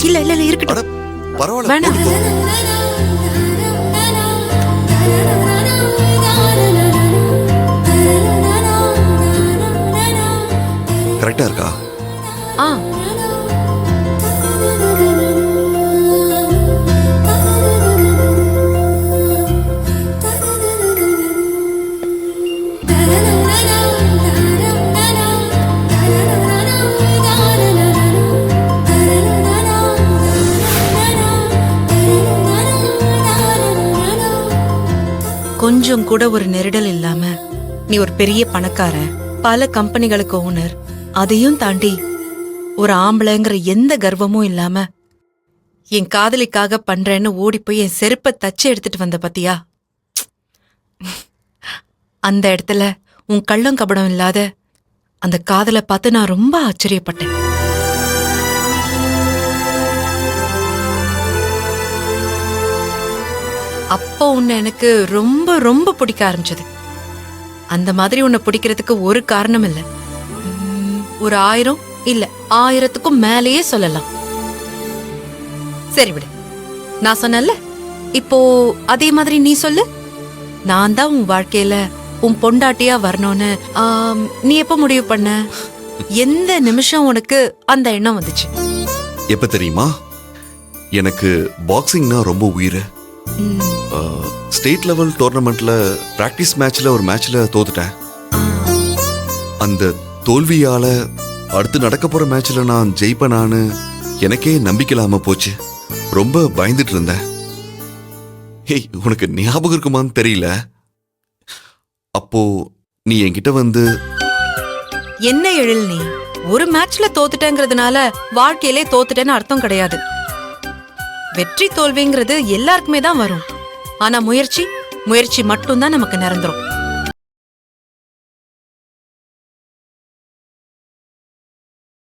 இல்ல இல்ல இல்ல இருக்கட்டும். பரவாயில்ல வேணாம். கூட்டிட்டு போ. கரெக்டா இருக்கா? ஆ கொஞ்சம் கூட ஒரு நெருடல் இல்லாம நீ ஒரு பெரிய பணக்காரன், பல கம்பெனிகளுக்கு ஓனர், அதையும் தாண்டி ஒரு ஆம்பளைங்கிற எந்த கர்வமும் இல்லாம என் காதலிக்காக பண்றேன்னு ஓடி போய் என் செருப்பை தச்சு எடுத்துட்டு வந்த பத்தியா? அந்த இடத்துல உன் கள்ளம் கபடம் இல்லாத அந்த காதலை பார்த்து நான் ரொம்ப ஆச்சரியப்பட்டேன். அப்போ உன்னை எனக்கு ரொம்ப ரொம்ப பிடிக்க ஆரம்பிச்சது. அந்த மாதிரி உன்னை பிடிக்கிறதுக்கு ஒரு காரணம் இல்ல, ஒரு 1000 இல்ல 1000க்கும் மேலேயே சொல்லலாம். சரி விடு, நான் சொன்னேன்ல, இப்போ அதே மாதிரி நீ சொல்லு. நான் தான் உன் வாழ்க்கையில உன் பொண்டாட்டியா வரணும்னு நீ எப்ப முடிவு பண்ண? எந்த நிமிஷம் உனக்கு அந்த எண்ணம் வந்துச்சு? எப்ப தெரியுமா? எனக்கு பாக்ஸிங்னா ரொம்ப உயிர். ஸ்டேட் லெவல் டோர்னமெண்ட்ல பிராக்டிஸ் மேட்ச்ல ஒரு மேட்ச்ல தோத்துட்டேன். அந்த தோல்வியால அடுத்து நடக்க போற மேட்ச்ல நான் ஜெயிப்பேனான்னு எனக்கே நம்பிக்கை இல்லாம போச்சு. ரொம்ப பயந்துட்டு இருந்தேன். ஹேய், உனக்கு ஞாபகம் இருக்குமான்னு தெரியல, அப்போ நீ என்கிட்ட வந்து என்ன எழில் நீ? ஒரு மேட்ச்ல தோத்துட்டேங்கிறதுனால வாழ்க்கையிலே தோத்துட்டேன்னு அர்த்தம் கிடையாது. வெற்றி தோல்விங்கிறது எல்லாருக்குமே தான் வரும். ஆனா முயற்சி மட்டும்தான் நமக்கு நிரந்தரம்.